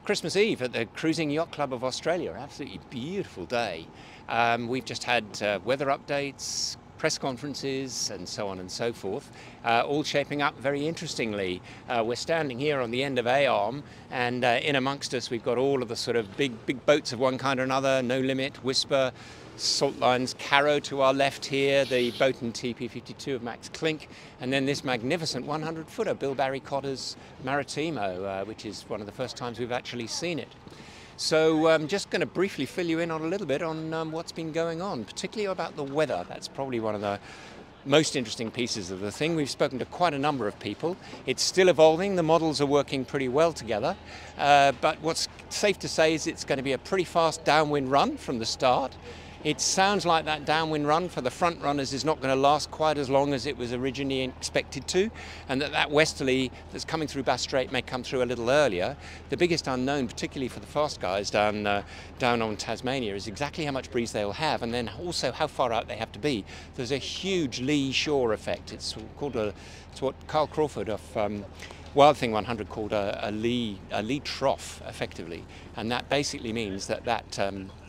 Christmas Eve at the Cruising Yacht Club of Australia. Absolutely beautiful day. We've just had weather updates, press conferences and so on and so forth, all shaping up very interestingly. We're standing here on the end of A-arm, and in amongst us we've got all of the sort of big boats of one kind or another, No Limit, Whisper, Salt Lines, Carrow to our left here, the Boaton TP52 of Max Klink, and then this magnificent 100-footer, Bill Barry Cotter's Maritimo, which is one of the first times we've actually seen it. So I'm just going to briefly fill you in on a little bit on what's been going on, particularly about the weather. That's probably one of the most interesting pieces of the thing. We've spoken to quite a number of people. It's still evolving. The models are working pretty well together. But what's safe to say is it's going to be a pretty fast downwind run from the start. It sounds like that downwind run for the front runners is not going to last quite as long as it was originally expected to, and that westerly that's coming through Bass Strait may come through a little earlier. The biggest unknown, particularly for the fast guys down on Tasmania, is exactly how much breeze they'll have, and then also how far out they have to be. There's a huge lee shore effect. It's what Carl Crawford of Wild Thing 100 called a lee trough, effectively, and that basically means that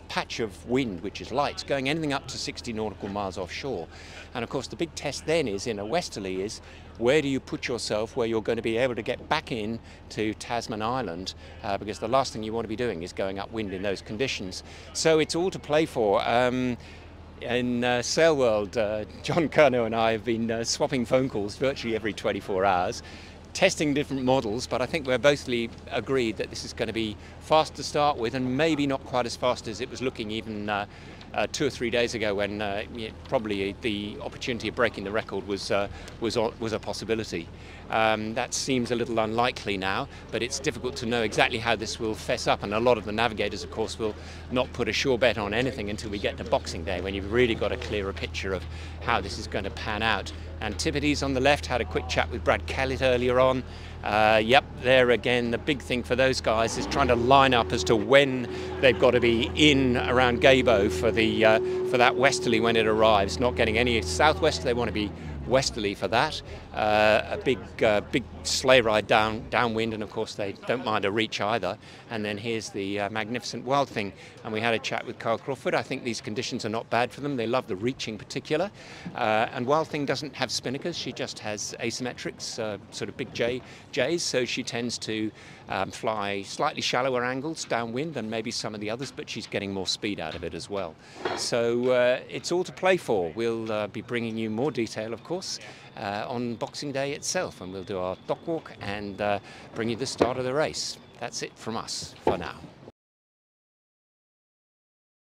patch of wind, which is light, going anything up to 60 nautical miles offshore. And of course the big test then is in a westerly is where do you put yourself where you're going to be able to get back in to Tasman Island, because the last thing you want to be doing is going upwind in those conditions. So it's all to play for. In Sail World, John Curnow and I have been swapping phone calls virtually every 24 hours, testing different models, but I think we're both agreed that this is going to be fast to start with, and maybe not quite as fast as it was looking even 2 or 3 days ago, when probably the opportunity of breaking the record was a possibility. That seems a little unlikely now, but it's difficult to know exactly how this will fess up, and a lot of the navigators, of course, will not put a sure bet on anything until we get to Boxing Day, when you've really got a clearer picture of how this is going to pan out. Antipodes on the left, had a quick chat with Brad Kellett earlier on. Yep, there again, the big thing for those guys is trying to line up as to when they've got to be in around Gabo for that westerly when it arrives. Not getting any southwest, they want to be westerly for that. A big sleigh ride downwind, and of course they don't mind a reach either. And then here's the magnificent Wild Thing, and we had a chat with Carl Crawford. I think these conditions are not bad for them. They love the reach in particular, and Wild Thing doesn't have spinnakers. She just has asymmetrics, sort of big J's, so she tends to fly slightly shallower angles downwind than maybe some of the others, but she's getting more speed out of it as well. So it's all to play for. We'll be bringing you more detail, of course, on Boxing Day itself, and we'll do our dock walk and bring you the start of the race. That's it from us for now.